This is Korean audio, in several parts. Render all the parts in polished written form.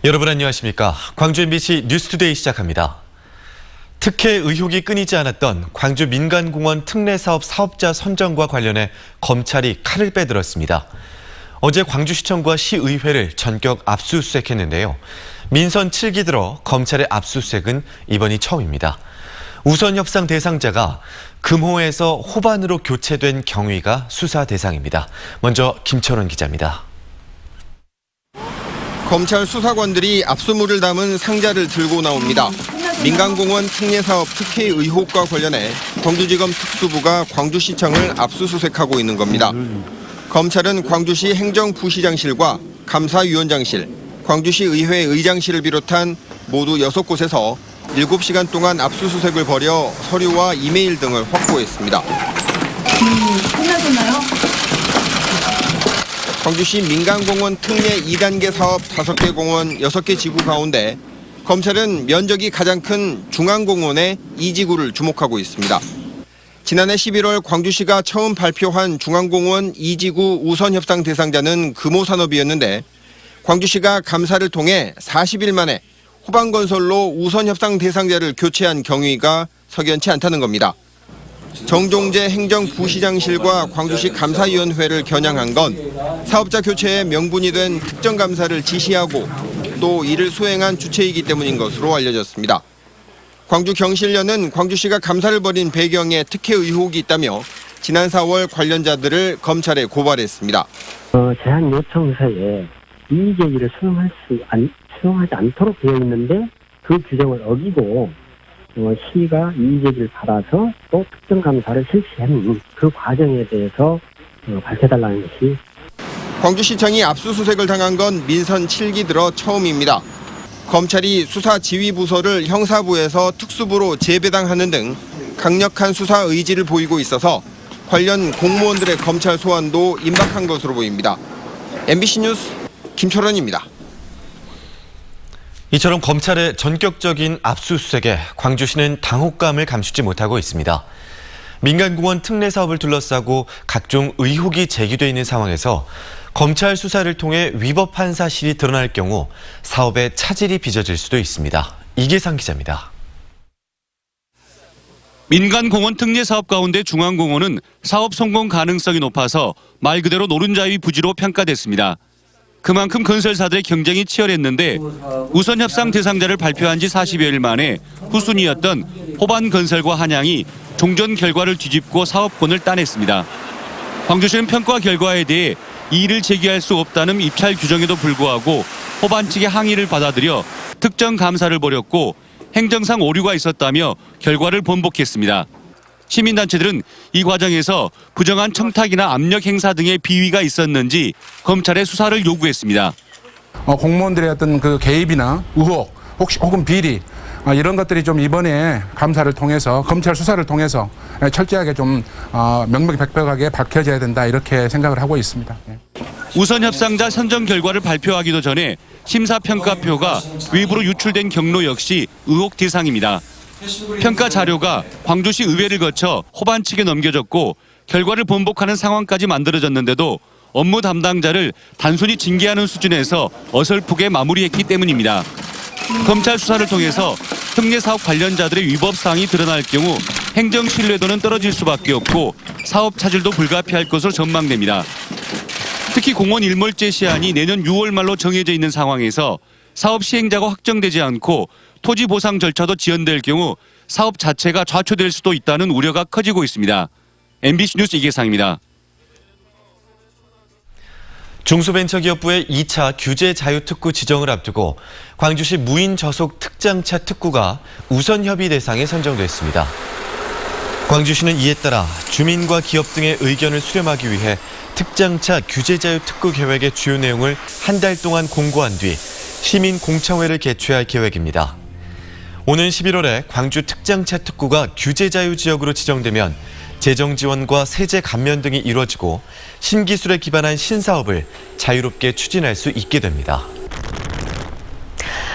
여러분 안녕하십니까? 광주 MBC 뉴스투데이 시작합니다. 특혜 의혹이 끊이지 않았던 광주 민간공원 특례사업 사업자 선정과 관련해 검찰이 칼을 빼들었습니다. 어제 광주시청과 시의회를 전격 압수수색했는데요. 민선 7기 들어 검찰의 압수수색은 이번이 처음입니다. 우선 협상 대상자가 금호에서 호반으로 교체된 경위가 수사 대상입니다. 먼저 김철원 기자입니다. 검찰 수사관들이 압수물을 담은 상자를 들고 나옵니다. 민간공원 특례사업 특혜 의혹과 관련해 광주지검 특수부가 광주시청을 압수수색하고 있는 겁니다. 검찰은 광주시 행정부시장실과 감사위원장실, 광주시 의회 의장실을 비롯한 모두 6곳에서 7시간 동안 압수수색을 벌여 서류와 이메일 등을 확보했습니다. 끝나셨나요? 광주시 민간공원 특례 2단계 사업 5개 공원 6개 지구 가운데 검찰은 면적이 가장 큰 중앙공원의 2지구를 주목하고 있습니다. 지난해 11월 광주시가 처음 발표한 중앙공원 2지구 우선 협상 대상자는 금호산업이었는데 광주시가 감사를 통해 40일 만에 호반건설로 우선 협상 대상자를 교체한 경위가 석연치 않다는 겁니다. 정종재 행정부시장실과 광주시 감사위원회를 겨냥한 건 사업자 교체에 명분이 된 특정 감사를 지시하고 또 이를 수행한 주체이기 때문인 것으로 알려졌습니다. 광주경실련은 광주시가 감사를 벌인 배경에 특혜 의혹이 있다며 지난 4월 관련자들을 검찰에 고발했습니다. 제한 요청서에 이의제기를 수용하지 않도록 되어 있는데 그 규정을 어기고 시가 이의제기를 받아서 또 특정 감사를 실시한 그 과정에 대해서 밝혀달라는 것이. 광주시청이 압수수색을 당한 건 민선 7기 들어 처음입니다. 검찰이 수사 지휘부서를 형사부에서 특수부로 재배당하는 등 강력한 수사 의지를 보이고 있어서 관련 공무원들의 검찰 소환도 임박한 것으로 보입니다. MBC 뉴스 김철원입니다. 이처럼 검찰의 전격적인 압수수색에 광주시는 당혹감을 감추지 못하고 있습니다. 민간공원 특례 사업을 둘러싸고 각종 의혹이 제기돼 있는 상황에서 검찰 수사를 통해 위법한 사실이 드러날 경우 사업에 차질이 빚어질 수도 있습니다. 이계상 기자입니다. 민간공원 특례 사업 가운데 중앙공원은 사업 성공 가능성이 높아서 말 그대로 노른자위 부지로 평가됐습니다. 그만큼 건설사들의 경쟁이 치열했는데 우선 협상 대상자를 발표한 지 40여일 만에 후순위였던 호반건설과 한양이 종전 결과를 뒤집고 사업권을 따냈습니다. 광주시는 평가 결과에 대해 이의를 제기할 수 없다는 입찰 규정에도 불구하고 호반 측의 항의를 받아들여 특정 감사를 벌였고 행정상 오류가 있었다며 결과를 번복했습니다. 시민단체들은 이 과정에서 부정한 청탁이나 압력 행사 등의 비위가 있었는지 검찰의 수사를 요구했습니다. 공무원들의 어떤 그 개입이나 의혹, 혹은 비리 이런 것들이 좀 이번에 감사를 통해서 검찰 수사를 통해서 철저하게 좀 명명백백하게 밝혀져야 된다 이렇게 생각을 하고 있습니다. 우선 협상자 선정 결과를 발표하기도 전에 심사평가표가 외부로 유출된 경로 역시 의혹 대상입니다. 평가 자료가 광주시 의회를 거쳐 호반 측에 넘겨졌고 결과를 번복하는 상황까지 만들어졌는데도 업무 담당자를 단순히 징계하는 수준에서 어설프게 마무리했기 때문입니다. 검찰 수사를 통해서 특례 사업 관련자들의 위법 사항이 드러날 경우 행정 신뢰도는 떨어질 수밖에 없고 사업 차질도 불가피할 것으로 전망됩니다. 특히 공원 일몰제 시한이 내년 6월 말로 정해져 있는 상황에서 사업 시행자가 확정되지 않고 토지 보상 절차도 지연될 경우 사업 자체가 좌초될 수도 있다는 우려가 커지고 있습니다. MBC 뉴스 이계상입니다. 중소벤처기업부의 2차 규제 자유특구 지정을 앞두고 광주시 무인 저속 특장차 특구가 우선 협의 대상에 선정됐습니다. 광주시는 이에 따라 주민과 기업 등의 의견을 수렴하기 위해 특장차 규제 자유특구 계획의 주요 내용을 한 달 동안 공고한 뒤 시민 공청회를 개최할 계획입니다. 오는 11월에 광주 특장차 특구가 규제 자유 지역으로 지정되면 재정 지원과 세제 감면 등이 이루어지고 신기술에 기반한 신사업을 자유롭게 추진할 수 있게 됩니다.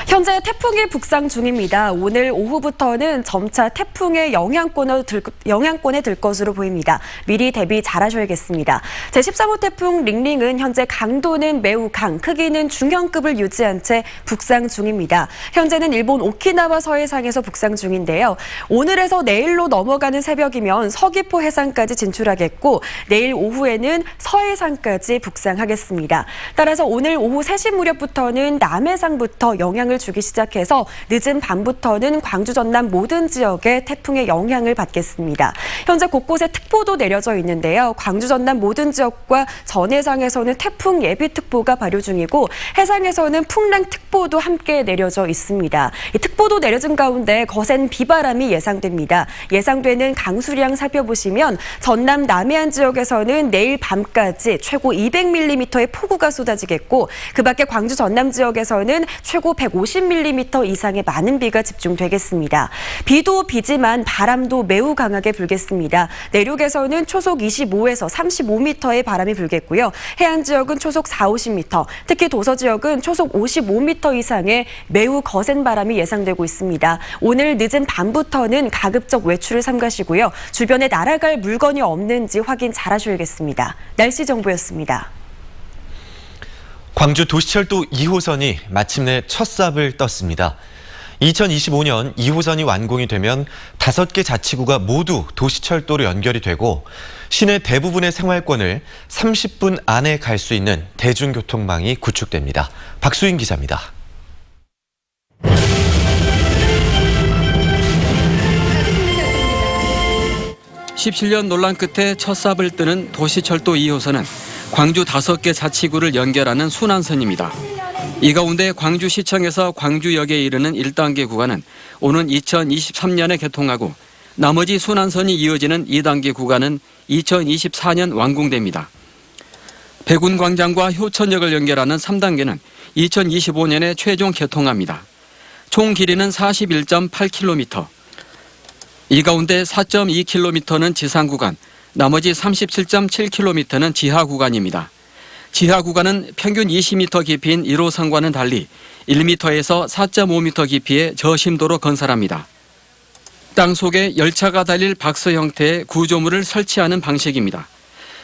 현재 태풍이 북상 중입니다. 오늘 오후부터는 점차 태풍의 영향권에 들 것으로 보입니다. 미리 대비 잘하셔야겠습니다. 제13호 태풍 링링은 현재 강도는 매우 강, 크기는 중형급을 유지한 채 북상 중입니다. 현재는 일본 오키나와 서해상에서 북상 중인데요. 오늘에서 내일로 넘어가는 새벽이면 서귀포 해상까지 진출하겠고 내일 오후에는 서해상까지 북상하겠습니다. 따라서 오늘 오후 3시 무렵부터는 남해상부터 영향을 주기 시작해서 늦은 밤부터는 광주 전남 모든 지역에 태풍의 영향을 받겠습니다. 현재 곳곳에 특보도 내려져 있는데요. 광주 전남 모든 지역과 전해상에서는 태풍 예비특보가 발효 중이고 해상에서는 풍랑특보도 함께 내려져 있습니다. 이 특보도 내려진 가운데 거센 비바람이 예상됩니다. 예상되는 강수량 살펴보시면 전남 남해안 지역에서는 내일 밤까지 최고 200mm의 폭우가 쏟아지겠고 그 밖에 광주 전남 지역에서는 최고 150mm 이상의 많은 비가 집중되겠습니다. 비도 비지만 바람도 매우 강하게 불겠습니다. 내륙에서는 초속 25에서 35m의 바람이 불겠고요. 해안 지역은 초속 40-50m, 특히 도서 지역은 초속 55m 이상의 매우 거센 바람이 예상되고 있습니다. 오늘 늦은 밤부터는 가급적 외출을 삼가시고요. 주변에 날아갈 물건이 없는지 확인 잘하셔야겠습니다. 날씨 정보였습니다. 광주 도시철도 2호선이 마침내 첫 삽을 떴습니다. 2025년 2호선이 완공이 되면 5개 자치구가 모두 도시철도로 연결이 되고 시내 대부분의 생활권을 30분 안에 갈 수 있는 대중교통망이 구축됩니다. 박수인 기자입니다. 17년 논란 끝에 첫 삽을 뜨는 도시철도 2호선은 광주 5개 자치구를 연결하는 순환선입니다. 이 가운데 광주시청에서 광주역에 이르는 1단계 구간은 오는 2023년에 개통하고 나머지 순환선이 이어지는 2단계 구간은 2024년 완공됩니다. 백운광장과 효천역을 연결하는 3단계는 2025년에 최종 개통합니다. 총 길이는 41.8km. 이 가운데 4.2km는 지상 구간, 나머지 37.7km는 지하 구간입니다. 지하 구간은 평균 20m 깊이인 1호선과는 달리 1m에서 4.5m 깊이의 저심도로 건설합니다. 땅 속에 열차가 달릴 박스 형태의 구조물을 설치하는 방식입니다.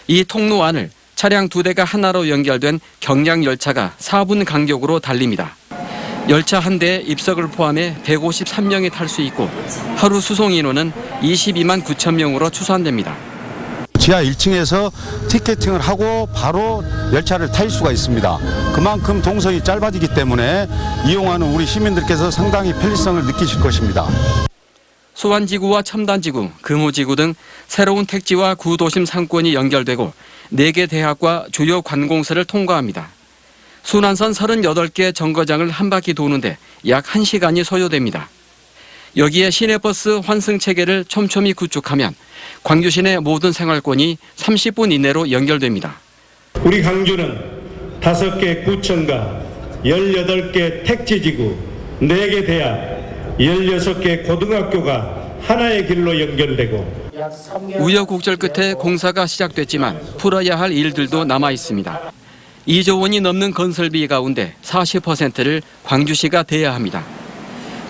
이 통로 안을 차량 2대가 하나로 연결된 경량 열차가 4분 간격으로 달립니다. 열차 한 대에 입석을 포함해 153명이 탈 수 있고 하루 수송 인원은 22만 9천 명으로 추산됩니다. 지하 1층에서 티켓팅을 하고 바로 열차를 탈 수가 있습니다. 그만큼 동선이 짧아지기 때문에 이용하는 우리 시민들께서 상당히 편리성을 느끼실 것입니다. 수완지구와 첨단지구, 금호지구 등 새로운 택지와 구도심 상권이 연결되고 4개 대학과 주요 관공서를 통과합니다. 순환선 38개 정거장을 한 바퀴 도는데 약 1시간이 소요됩니다. 여기에 시내버스 환승 체계를 촘촘히 구축하면 광주 시내 모든 생활권이 30분 이내로 연결됩니다. 우리 광주는 5개 구청과 18개 택지지구, 4개 대학, 16개 고등학교가 하나의 길로 연결되고 우여곡절 끝에 공사가 시작됐지만 풀어야 할 일들도 남아 있습니다. 2조 원이 넘는 건설비 가운데 40%를 광주시가 대야 합니다.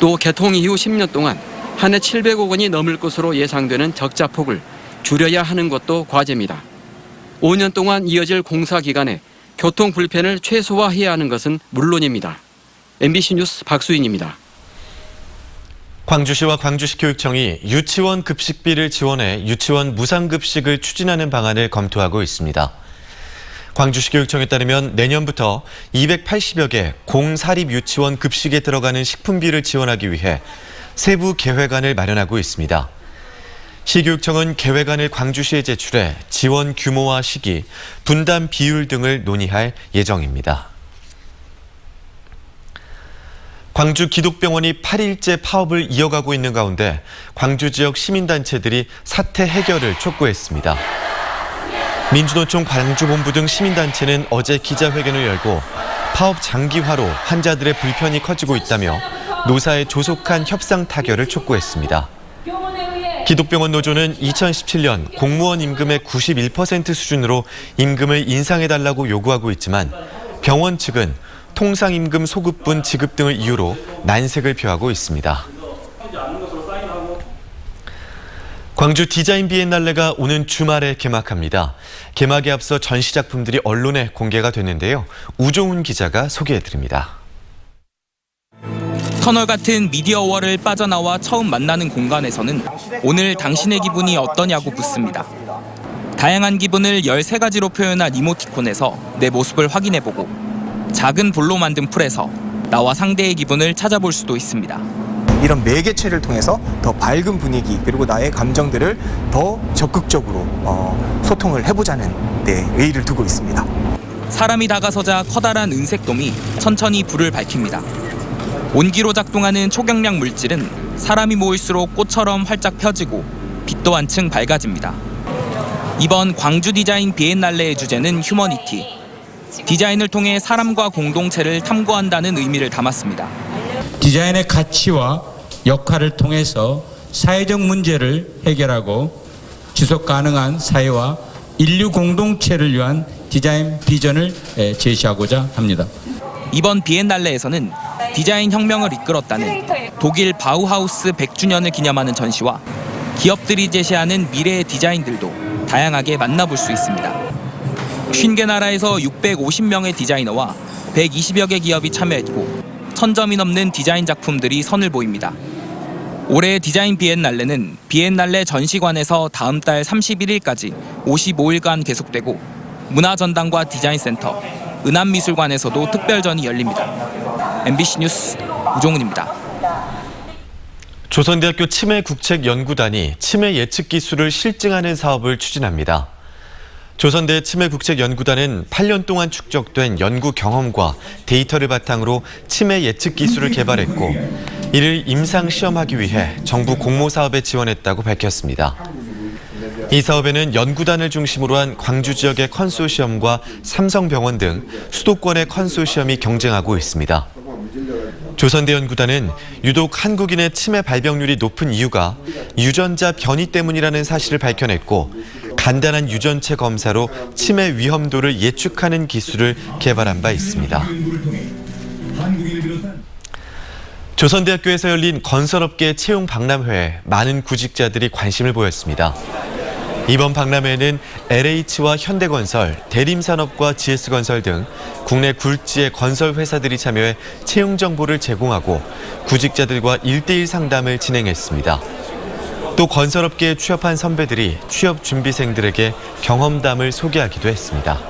또 개통 이후 10년 동안 한 해 700억 원이 넘을 것으로 예상되는 적자폭을 줄여야 하는 것도 과제입니다. 5년 동안 이어질 공사 기간에 교통 불편을 최소화해야 하는 것은 물론입니다. MBC 뉴스 박수인입니다. 광주시와 광주시 교육청이 유치원 급식비를 지원해 유치원 무상급식을 추진하는 방안을 검토하고 있습니다. 광주시 교육청에 따르면 내년부터 280여 개 공사립 유치원 급식에 들어가는 식품비를 지원하기 위해 세부 계획안을 마련하고 있습니다. 시교육청은 계획안을 광주시에 제출해 지원 규모와 시기, 분담 비율 등을 논의할 예정입니다. 광주 기독병원이 8일째 파업을 이어가고 있는 가운데 광주 지역 시민단체들이 사태 해결을 촉구했습니다. 민주노총 광주본부 등 시민단체는 어제 기자회견을 열고 파업 장기화로 환자들의 불편이 커지고 있다며 노사의 조속한 협상 타결을 촉구했습니다. 기독병원 노조는 2017년 공무원 임금의 91% 수준으로 임금을 인상해달라고 요구하고 있지만 병원 측은 통상임금 소급분 지급 등을 이유로 난색을 표하고 있습니다. 광주 디자인 비엔날레가 오는 주말에 개막합니다. 개막에 앞서 전시작품들이 언론에 공개가 됐는데요. 우종훈 기자가 소개해드립니다. 터널 같은 미디어월을 빠져나와 처음 만나는 공간에서는 오늘 당신의 기분이 어떠냐고 묻습니다. 다양한 기분을 13가지로 표현한 이모티콘에서 내 모습을 확인해보고 작은 볼로 만든 풀에서 나와 상대의 기분을 찾아볼 수도 있습니다. 이런 매개체를 통해서 더 밝은 분위기 그리고 나의 감정들을 더 적극적으로 소통을 해보자는 의의를 두고 있습니다. 사람이 다가서자 커다란 은색돔이 천천히 불을 밝힙니다. 온기로 작동하는 초경량 물질은 사람이 모일수록 꽃처럼 활짝 펴지고 빛도 한층 밝아집니다. 이번 광주 디자인 비엔날레의 주제는 휴머니티. 디자인을 통해 사람과 공동체를 탐구한다는 의미를 담았습니다. 디자인의 가치와 역할을 통해서 사회적 문제를 해결하고 지속 가능한 사회와 인류 공동체를 위한 디자인 비전을 제시하고자 합니다. 이번 비엔날레에서는 디자인 혁명을 이끌었다는 독일 바우하우스 100주년을 기념하는 전시와 기업들이 제시하는 미래의 디자인들도 다양하게 만나볼 수 있습니다. 50개 나라에서 650명의 디자이너와 120여 개 기업이 참여했고 1000점이 넘는 디자인 작품들이 선을 보입니다. 올해 디자인 비엔날레는 비엔날레 전시관에서 다음 달 31일까지 55일간 계속되고 문화전당과 디자인센터, 은암미술관에서도 특별전이 열립니다. MBC 뉴스 우종훈입니다. 조선대학교 치매국책연구단이 치매 예측 기술을 실증하는 사업을 추진합니다. 조선대 치매국책연구단은 8년 동안 축적된 연구 경험과 데이터를 바탕으로 치매 예측 기술을 개발했고 이를 임상 시험하기 위해 정부 공모 사업에 지원했다고 밝혔습니다. 이 사업에는 연구단을 중심으로 한 광주 지역의 컨소시엄과 삼성병원 등 수도권의 컨소시엄이 경쟁하고 있습니다. 조선대 연구단은 유독 한국인의 치매 발병률이 높은 이유가 유전자 변이 때문이라는 사실을 밝혀냈고 간단한 유전체 검사로 치매 위험도를 예측하는 기술을 개발한 바 있습니다. 조선대학교에서 열린 건설업계 채용 박람회에 많은 구직자들이 관심을 보였습니다. 이번 박람회에는 LH와 현대건설, 대림산업과 GS건설 등 국내 굴지의 건설 회사들이 참여해 채용 정보를 제공하고 구직자들과 1:1 상담을 진행했습니다. 또 건설업계에 취업한 선배들이 취업 준비생들에게 경험담을 소개하기도 했습니다.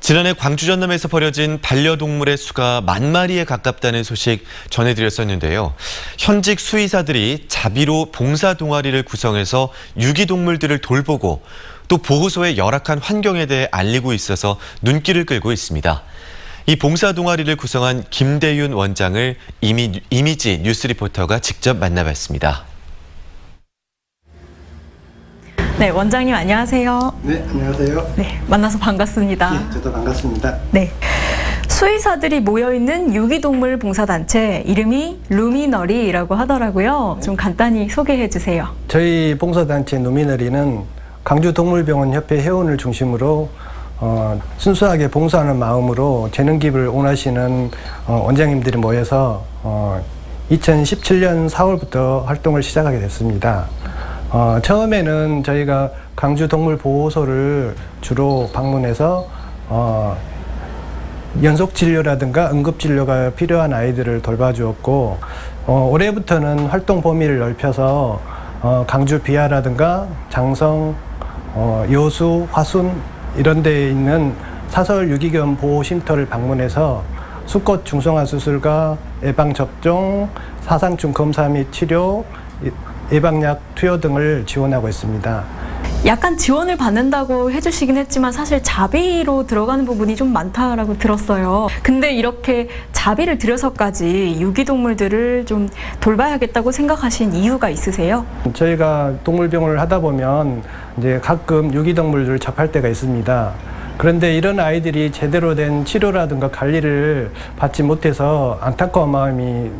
지난해 광주 전남에서 벌여진 반려동물의 수가 10,000마리에 가깝다는 소식 전해드렸었는데요. 현직 수의사들이 자비로 봉사 동아리를 구성해서 유기동물들을 돌보고 또 보호소의 열악한 환경에 대해 알리고 있어서 눈길을 끌고 있습니다. 이 봉사 동아리를 구성한 김대윤 원장을 이미지 뉴스 리포터가 직접 만나봤습니다. 네, 원장님 안녕하세요. 네, 안녕하세요. 네, 만나서 반갑습니다. 네, 저도 반갑습니다. 네, 수의사들이 모여있는 유기동물 봉사단체 이름이 루미너리라고 하더라고요. 좀 간단히 소개해 주세요. 저희 봉사단체 루미너리는 광주동물병원 협회 회원을 중심으로 순수하게 봉사하는 마음으로 재능 기부를 원하시는 원장님들이 모여서 2017년 4월부터 활동을 시작하게 됐습니다. 처음에는 저희가 광주동물보호소를 주로 방문해서 연속진료라든가 응급진료가 필요한 아이들을 돌봐주었고 올해부터는 활동 범위를 넓혀서 광주 비아라든가 장성, 여수, 화순 이런 데에 있는 사설 유기견 보호쉼터를 방문해서 수컷 중성화 수술과 예방접종, 사상충 검사 및 치료, 예방약 투여 등을 지원하고 있습니다. 약간 지원을 받는다고 해주시긴 했지만 사실 자비로 들어가는 부분이 좀 많다라고 들었어요. 근데 이렇게 자비를 들여서까지 유기동물들을 좀 돌봐야겠다고 생각하신 이유가 있으세요? 저희가 동물병원을 하다 보면 이제 가끔 유기동물들을 접할 때가 있습니다. 그런데 이런 아이들이 제대로 된 치료라든가 관리를 받지 못해서 안타까운 마음이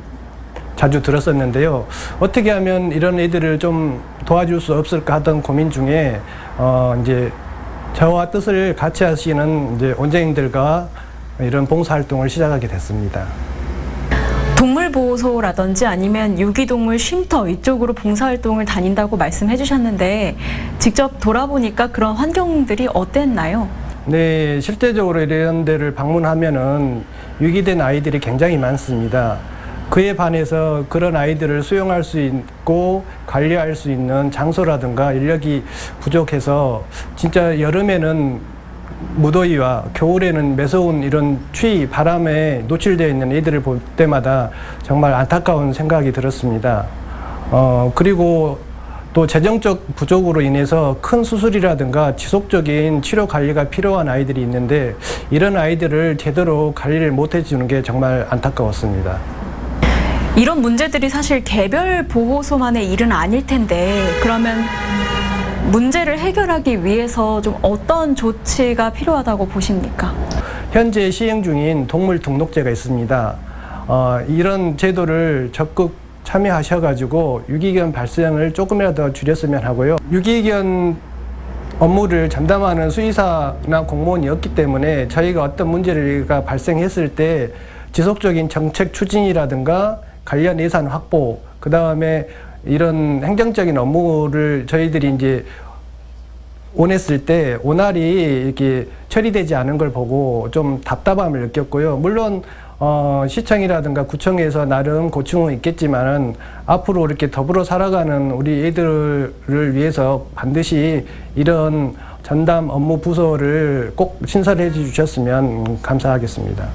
자주 들었었는데요. 어떻게 하면 이런 애들을 좀 도와줄 수 없을까 하던 고민 중에 이제 저와 뜻을 같이 하시는 이제 원장님들과 이런 봉사활동을 시작하게 됐습니다. 동물보호소라든지 아니면 유기동물 쉼터 이쪽으로 봉사활동을 다닌다고 말씀해 주셨는데 직접 돌아보니까 그런 환경들이 어땠나요? 네, 실제적으로 이런 데를 방문하면은 유기된 아이들이 굉장히 많습니다. 그에 반해서 그런 아이들을 수용할 수 있고 관리할 수 있는 장소라든가 인력이 부족해서 진짜 여름에는 무더위와 겨울에는 매서운 이런 추위, 바람에 노출되어 있는 애들을 볼 때마다 정말 안타까운 생각이 들었습니다. 그리고 또 재정적 부족으로 인해서 큰 수술이라든가 지속적인 치료 관리가 필요한 아이들이 있는데 이런 아이들을 제대로 관리를 못 해주는 게 정말 안타까웠습니다. 이런 문제들이 사실 개별 보호소만의 일은 아닐 텐데 그러면 문제를 해결하기 위해서 좀 어떤 조치가 필요하다고 보십니까? 현재 시행 중인 동물 등록제가 있습니다. 이런 제도를 적극 참여하셔가지고 유기견 발생을 조금이라도 줄였으면 하고요. 유기견 업무를 전담하는 수의사나 공무원이 없기 때문에 저희가 어떤 문제가 발생했을 때 지속적인 정책 추진이라든가 관련 예산 확보, 그 다음에 이런 행정적인 업무를 저희들이 이제 원했을 때 원활히 이렇게 처리되지 않은 걸 보고 좀 답답함을 느꼈고요. 물론 시청이라든가 구청에서 나름 고충은 있겠지만은 앞으로 이렇게 더불어 살아가는 우리 애들을 위해서 반드시 이런 전담 업무 부서를 꼭 신설해 주셨으면 감사하겠습니다.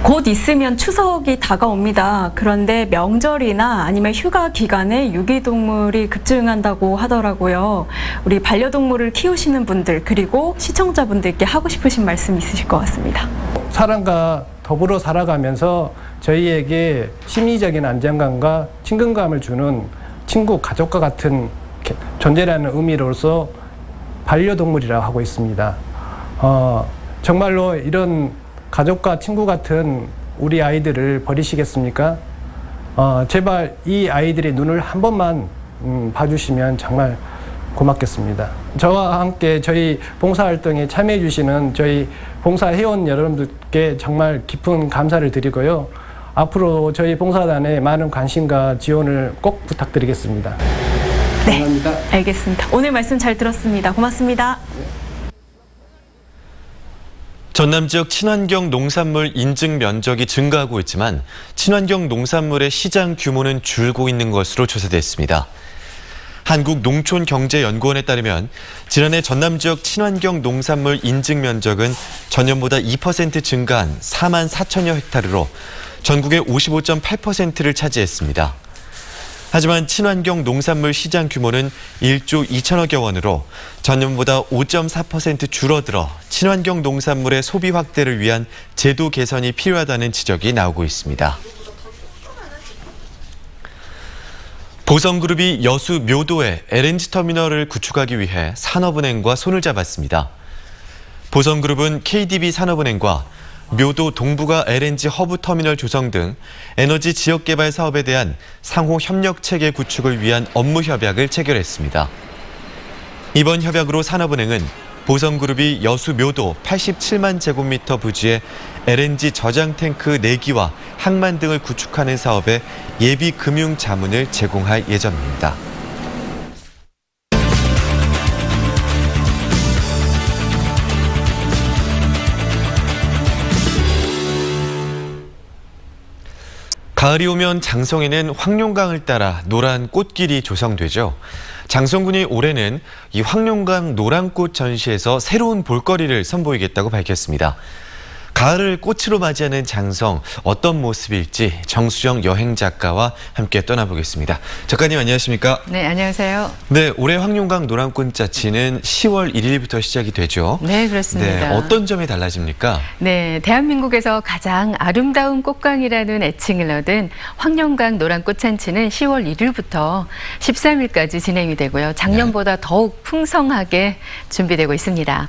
곧 있으면 추석이 다가옵니다. 그런데 명절이나 아니면 휴가 기간에 유기동물이 급증한다고 하더라고요. 우리 반려동물을 키우시는 분들 그리고 시청자분들께 하고 싶으신 말씀 있으실 것 같습니다. 사람과 더불어 살아가면서 저희에게 심리적인 안정감과 친근감을 주는 친구, 가족과 같은 존재라는 의미로서 반려동물이라고 하고 있습니다. 정말로 이런 가족과 친구 같은 우리 아이들을 버리시겠습니까? 제발 이 아이들의 눈을 한 번만 봐주시면 정말 고맙겠습니다. 저와 함께 저희 봉사활동에 참여해 주시는 저희 봉사회원 여러분들께 정말 깊은 감사를 드리고요. 앞으로 저희 봉사단에 많은 관심과 지원을 꼭 부탁드리겠습니다. 네, 감사합니다. 알겠습니다. 오늘 말씀 잘 들었습니다. 고맙습니다. 전남 지역 친환경 농산물 인증 면적이 증가하고 있지만 친환경 농산물의 시장 규모는 줄고 있는 것으로 조사됐습니다. 한국농촌경제연구원에 따르면 지난해 전남 지역 친환경 농산물 인증 면적은 전년보다 2% 증가한 4만 4천여 헥타르로 전국의 55.8%를 차지했습니다. 하지만 친환경 농산물 시장 규모는 1조 2천억여 원으로 전년보다 5.4% 줄어들어 친환경 농산물의 소비 확대를 위한 제도 개선이 필요하다는 지적이 나오고 있습니다. 보성그룹이 여수 묘도에 LNG 터미널을 구축하기 위해 산업은행과 손을 잡았습니다. 보성그룹은 KDB 산업은행과 묘도 동부가 LNG 허브 터미널 조성 등 에너지 지역 개발 사업에 대한 상호 협력 체계 구축을 위한 업무 협약을 체결했습니다. 이번 협약으로 산업은행은 보성그룹이 여수 묘도 87만 제곱미터 부지에 LNG 저장 탱크 4기와 항만 등을 구축하는 사업에 예비 금융 자문을 제공할 예정입니다. 가을이 오면 장성에는 황룡강을 따라 노란 꽃길이 조성되죠. 장성군이 올해는 이 황룡강 노란꽃 전시에서 새로운 볼거리를 선보이겠다고 밝혔습니다. 가을을 꽃으로 맞이하는 장성, 어떤 모습일지 정수정 여행작가와 함께 떠나보겠습니다. 작가님 안녕하십니까? 네, 안녕하세요. 네, 올해 황룡강 노란꽃잔치는 10월 1일부터 시작이 되죠. 네, 그렇습니다. 네, 어떤 점이 달라집니까? 네, 대한민국에서 가장 아름다운 꽃강이라는 애칭을 얻은 황룡강 노란꽃잔치는 10월 1일부터 13일까지 진행이 되고요. 작년보다 더욱 풍성하게 준비되고 있습니다.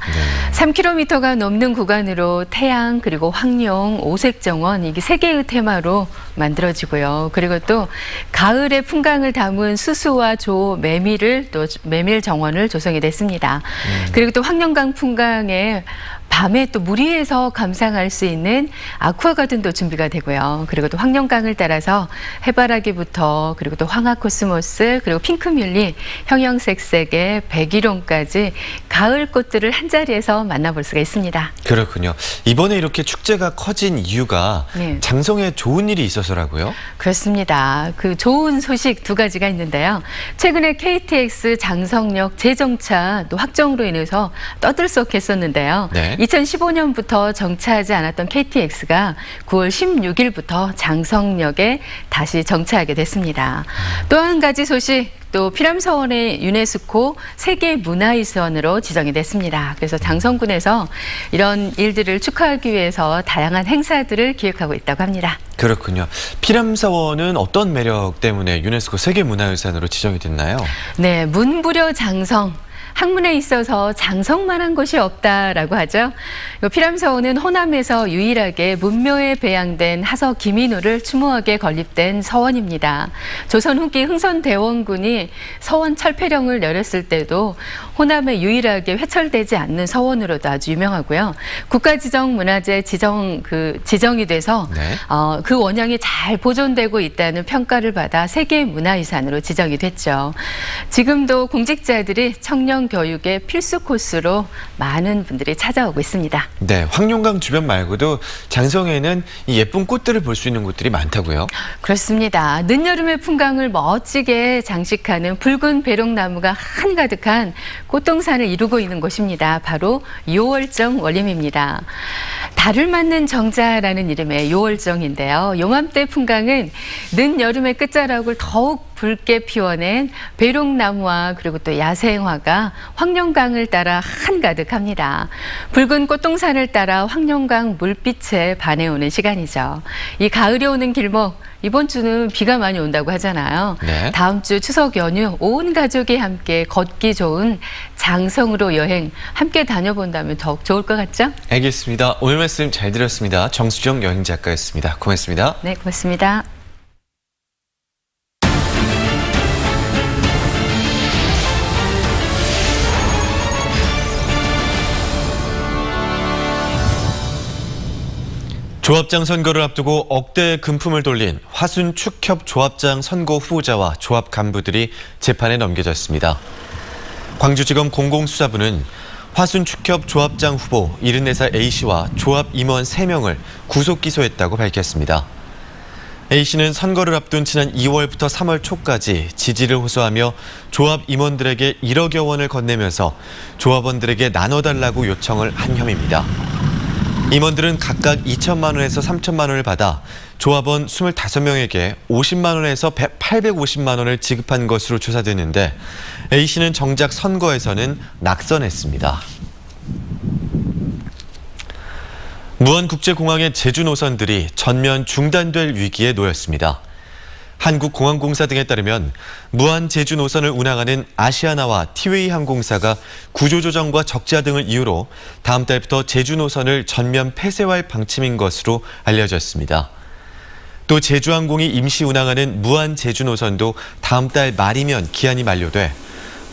3km가 넘는 구간으로 태양, 그리고 황룡, 오색정원, 이게 세 개의 테마로 만들어지고요. 그리고 또 가을의 풍광을 담은 수수와 조, 메밀을 또 메밀 정원을 조성이 됐습니다. 그리고 또 황룡강 풍광에 밤에 또 물 위에서 감상할 수 있는 아쿠아가든도 준비가 되고요. 그리고 또 황룡강을 따라서 해바라기부터 그리고 또 황화코스모스 그리고 핑크뮬리, 형형색색의 백일홍까지 가을 꽃들을 한자리에서 만나볼 수가 있습니다. 그렇군요. 이번에 이렇게 축제가 커진 이유가 네. 장성에 좋은 일이 있어서라고요? 그렇습니다. 그 좋은 소식 두 가지가 있는데요. 최근에 KTX 장성역 재정차 또 확정으로 인해서 떠들썩했었는데요. 네. 2015년부터 정차하지 않았던 KTX가 9월 16일부터 장성역에 다시 정차하게 됐습니다. 또 한 가지 소식, 또 피람서원의 유네스코 세계문화유산으로 지정이 됐습니다. 그래서 장성군에서 이런 일들을 축하하기 위해서 다양한 행사들을 기획하고 있다고 합니다. 그렇군요. 피람서원은 어떤 매력 때문에 유네스코 세계문화유산으로 지정이 됐나요? 네, 문부려 장성. 학문에 있어서 장성만한 곳이 없다라고 하죠. 피람서원은 호남에서 유일하게 문묘에 배양된 하서 기민호를 추모하게 건립된 서원입니다. 조선 후기 흥선대원군이 서원 철폐령을 내렸을 때도 호남에 유일하게 회철되지 않는 서원으로도 아주 유명하고요. 국가지정문화재 지정이 돼서 네. 그 원형이 잘 보존되고 있다는 평가를 받아 세계문화유산으로 지정이 됐죠. 지금도 공직자들이 청년 교육의 필수 코스로 많은 분들이 찾아오고 있습니다. 네, 황룡강 주변 말고도 장성에는 이 예쁜 꽃들을 볼 수 있는 곳들이 많다고요? 그렇습니다. 늦여름의 풍광을 멋지게 장식하는 붉은 배롱나무가 한가득한 꽃동산을 이루고 있는 곳입니다. 바로 요월정 원림입니다. 달을 맞는 정자라는 이름의 요월정인데요. 요맘때 풍광은 늦여름의 끝자락을 더욱 붉게 피워낸 배롱나무와 그리고 또 야생화가 황룡강을 따라 한가득합니다. 붉은 꽃동산을 따라 황룡강 물빛에 반해오는 시간이죠. 이 가을이 오는 길목, 이번 주는 비가 많이 온다고 하잖아요. 네. 다음 주 추석 연휴 온 가족이 함께 걷기 좋은 장성으로 여행 함께 다녀본다면 더욱 좋을 것 같죠? 알겠습니다. 오늘 말씀 잘 들었습니다. 정수정 여행작가였습니다. 고맙습니다. 네, 고맙습니다. 조합장 선거를 앞두고 억대 금품을 돌린 화순 축협 조합장 선거 후보자와 조합 간부들이 재판에 넘겨졌습니다. 광주지검 공공수사부는 화순 축협 조합장 후보 74살 A씨와 조합 임원 3명을 구속 기소했다고 밝혔습니다. A씨는 선거를 앞둔 지난 2월부터 3월 초까지 지지를 호소하며 조합 임원들에게 1억여 원을 건네면서 조합원들에게 나눠달라고 요청을 한 혐의입니다. 임원들은 각각 2천만 원에서 3천만 원을 받아 조합원 25명에게 50만 원에서 850만 원을 지급한 것으로 조사됐는데 A씨는 정작 선거에서는 낙선했습니다. 무안국제공항의 제주 노선들이 전면 중단될 위기에 놓였습니다. 한국공항공사 등에 따르면 무안 제주 노선을 운항하는 아시아나와 티웨이 항공사가 구조조정과 적자 등을 이유로 다음 달부터 제주 노선을 전면 폐쇄할 방침인 것으로 알려졌습니다. 또 제주항공이 임시 운항하는 무안 제주 노선도 다음 달 말이면 기한이 만료돼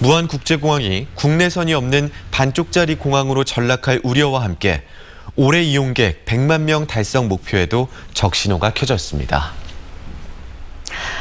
무안국제공항이 국내선이 없는 반쪽짜리 공항으로 전락할 우려와 함께 올해 이용객 100만 명 달성 목표에도 적신호가 켜졌습니다.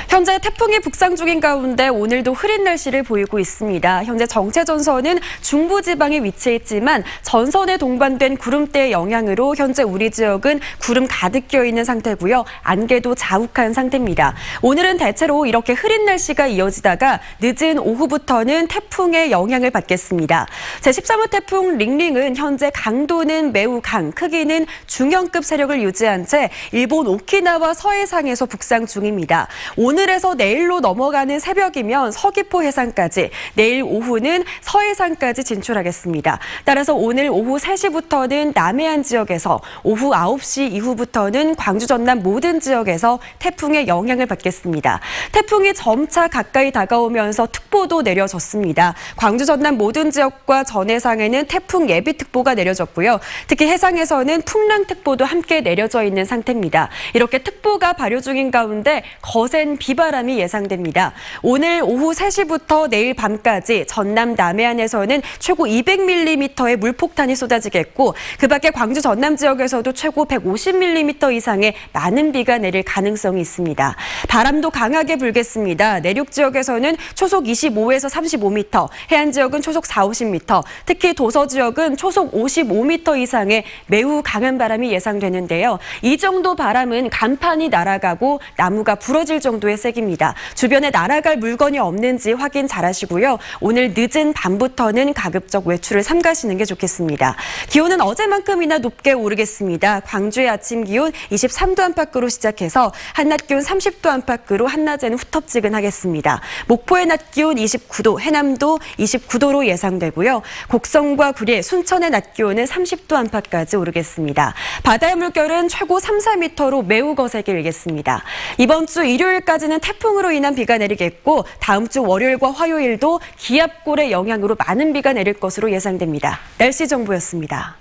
현재 태풍이 북상 중인 가운데 오늘도 흐린 날씨를 보이고 있습니다. 현재 정체 전선은 중부지방에 위치해 있지만 전선에 동반된 구름대의 영향으로 현재 우리 지역은 구름 가득 껴 있는 상태고요. 안개도 자욱한 상태입니다. 오늘은 대체로 이렇게 흐린 날씨가 이어지다가 늦은 오후부터는 태풍의 영향을 받겠습니다. 제13호 태풍 링링은 현재 강도는 매우 강, 크기는 중형급 세력을 유지한 채 일본 오키나와 서해상에서 북상 중입니다. 오늘에서 내일로 넘어가는 새벽이면 서귀포 해상까지, 내일 오후는 서해상까지 진출하겠습니다. 따라서 오늘 오후 3시부터는 남해안 지역에서, 오후 9시 이후부터는 광주 전남 모든 지역에서 태풍의 영향을 받겠습니다. 태풍이 점차 가까이 다가오면서 특보도 내려졌습니다. 광주 전남 모든 지역과 전해상에는 태풍 예비특보가 내려졌고요. 특히 해상에서는 풍랑특보도 함께 내려져 있는 상태입니다. 이렇게 특보가 발효 중인 가운데 거센 비바람이 예상됩니다. 오늘 오후 3시부터 내일 밤까지 전남 남해안에서는 최고 200mm의 물폭탄이 쏟아지겠고, 그 밖에 광주 전남 지역에서도 최고 150mm 이상의 많은 비가 내릴 가능성이 있습니다. 바람도 강하게 불겠습니다. 내륙 지역에서는 초속 25에서 35m, 해안 지역은 초속 40-50m, 특히 도서 지역은 초속 55m 이상의 매우 강한 바람이 예상되는데요. 이 정도 바람은 간판이 날아가고 나무가 부러질 정도의 세기입니다. 주변에 날아갈 물건이 없는지 확인 잘 하시고요. 오늘 늦은 밤부터는 가급적 외출을 삼가시는 게 좋겠습니다. 기온은 어제만큼이나 높게 오르겠습니다. 광주의 아침 기온 23도 안팎으로 시작해서 한낮 기온 30도 안팎으로 한낮에는 후텁지근하겠습니다. 목포의 낮 기온 29도, 해남도 29도로 예상되고요. 곡성과 구리, 순천의 낮 기온은 30도 안팎까지 오르겠습니다. 바다의 물결은 최고 3, 4m로 매우 거세게 일겠습니다. 이번 주 일요일까지는 태풍으로 인한 비가 내리겠고, 다음 주 월요일과 화요일도 기압골의 영향으로 많은 비가 내릴 것으로 예상됩니다. 날씨 정보였습니다.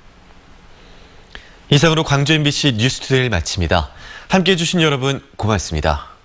이상으로 광주 MBC 뉴스투데이를 마칩니다. 함께해 주신 여러분 고맙습니다.